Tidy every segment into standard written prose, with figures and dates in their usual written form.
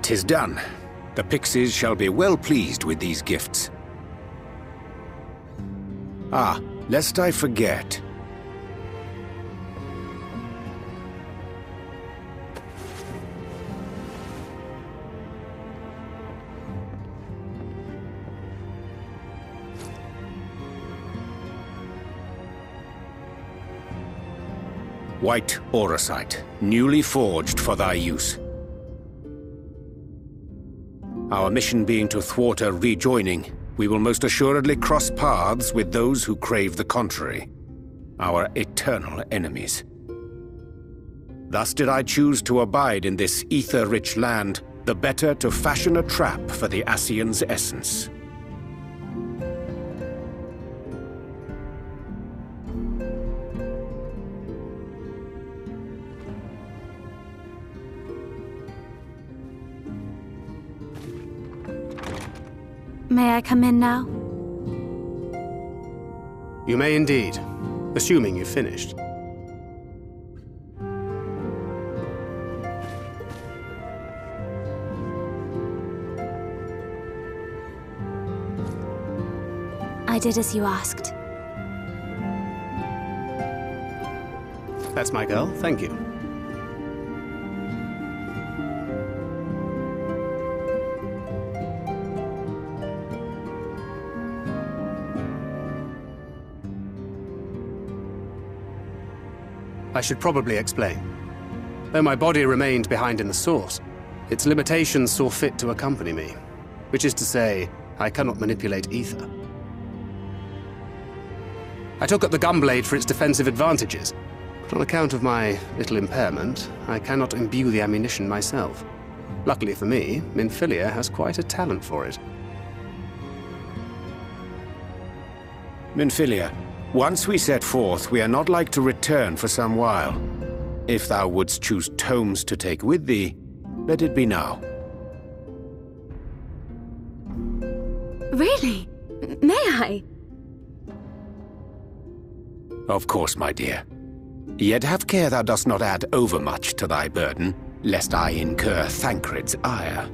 'tis done. The Pixies shall be well pleased with these gifts. Ah, lest I forget. White auracite, newly forged for thy use. Our mission being to thwart a rejoining, we will most assuredly cross paths with those who crave the contrary, our eternal enemies. Thus did I choose to abide in this ether-rich land, the better to fashion a trap for the Ascian's essence. May I come in now? You may indeed, assuming you've finished. I did as you asked. That's my girl, thank you. I should probably explain. Though my body remained behind in the source, its limitations saw fit to accompany me, which is to say, I cannot manipulate ether. I took up the gunblade for its defensive advantages, but on account of my little impairment, I cannot imbue the ammunition myself. Luckily for me, Minfilia has quite a talent for it. Minfilia, once we set forth, we are not like to return for some while. If thou wouldst choose tomes to take with thee, let it be now. Really? May I? Of course, my dear. Yet have care thou dost not add overmuch to thy burden, lest I incur Thancred's ire.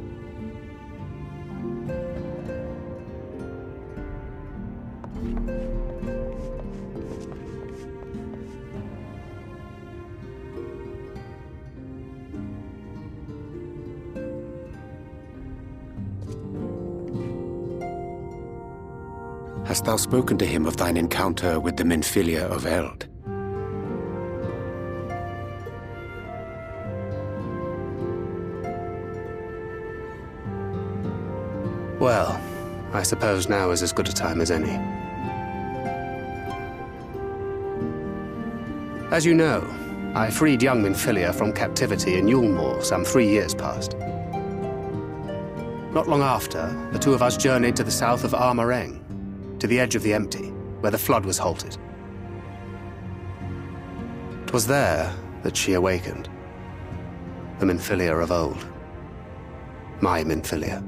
Hast thou spoken to him of thine encounter with the Minfilia of Eld? Well, I suppose now is as good a time as any. As you know, I freed young Minfilia from captivity in Yulmore some 3 years past. Not long after, the two of us journeyed to the south of Armareng, to the edge of the Empty, where the flood was halted. It was there that she awakened. The Minfilia of old. My Minfilia.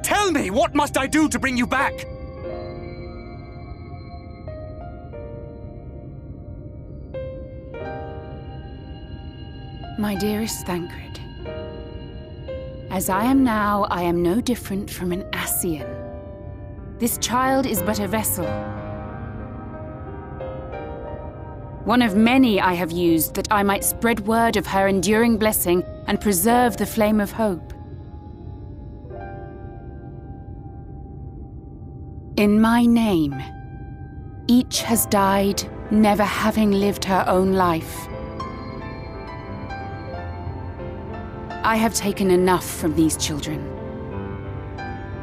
Tell me, what must I do to bring you back? My dearest Thancred, as I am now, I am no different from an Ascian. This child is but a vessel. One of many I have used that I might spread word of her enduring blessing and preserve the flame of hope. In my name, each has died, never having lived her own life. I have taken enough from these children.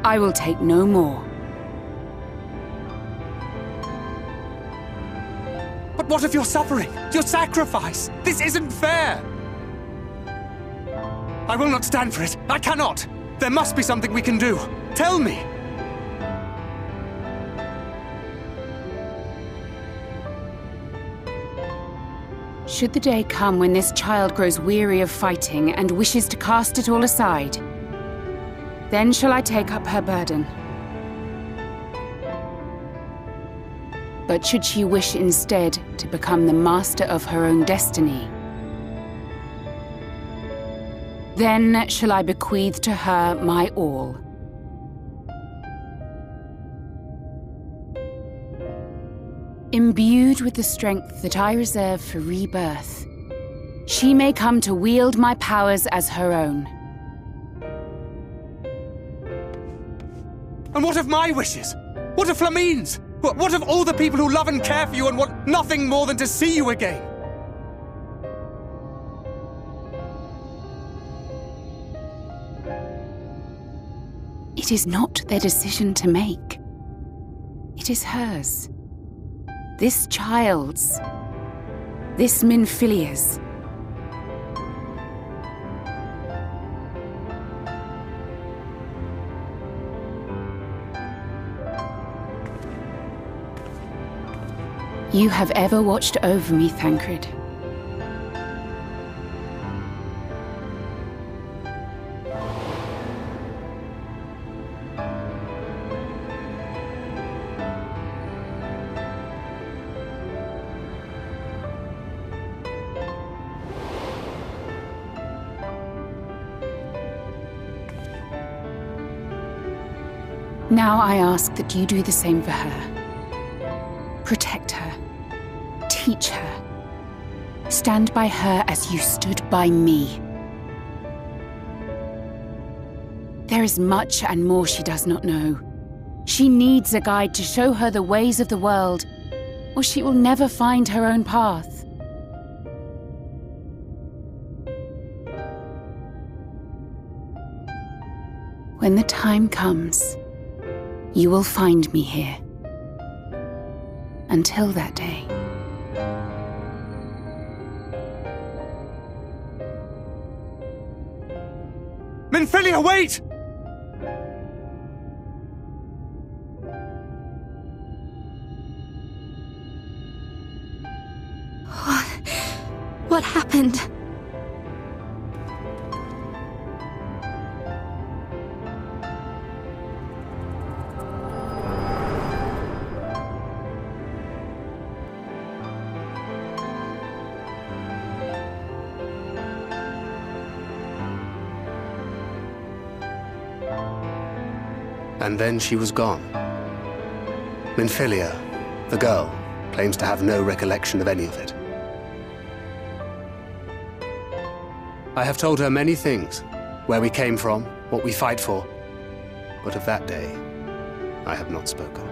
I will take no more. But what of your suffering? Your sacrifice? This isn't fair! I will not stand for it. I cannot! There must be something we can do. Tell me! Should the day come when this child grows weary of fighting and wishes to cast it all aside, then shall I take up her burden. But should she wish instead to become the master of her own destiny, then shall I bequeath to her my all. Imbued with the strength that I reserve for rebirth, she may come to wield my powers as her own. And what of my wishes? What of Flamine's? What of all the people who love and care for you and want nothing more than to see you again? It is not their decision to make. It is hers. This child's. This Minfilia's. You have ever watched over me, Thancred. Now I ask that you do the same for her. Protect her. Teach her. Stand by her as you stood by me. There is much and more she does not know. She needs a guide to show her the ways of the world, or she will never find her own path. When the time comes, you will find me here. Until that day. Minfilia, wait! What happened? And then she was gone. Minfilia, the girl, claims to have no recollection of any of it. I have told her many things, where we came from, what we fight for, but of that day, I have not spoken.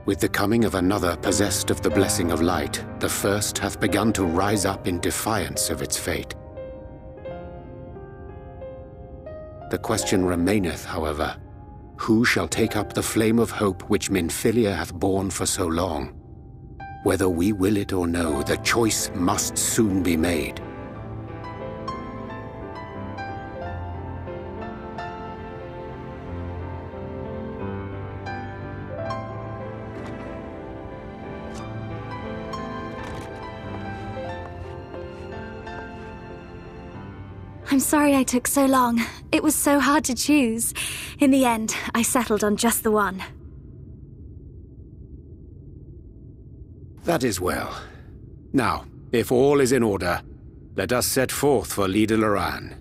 With the coming of another possessed of the blessing of light, the first hath begun to rise up in defiance of its fate. The question remaineth, however, who shall take up the flame of hope which Minfilia hath borne for so long? Whether we will it or no, the choice must soon be made. I'm sorry I took so long. It was so hard to choose. In the end, I settled on just the one. That is well. Now, if all is in order, let us set forth for Lida Loran.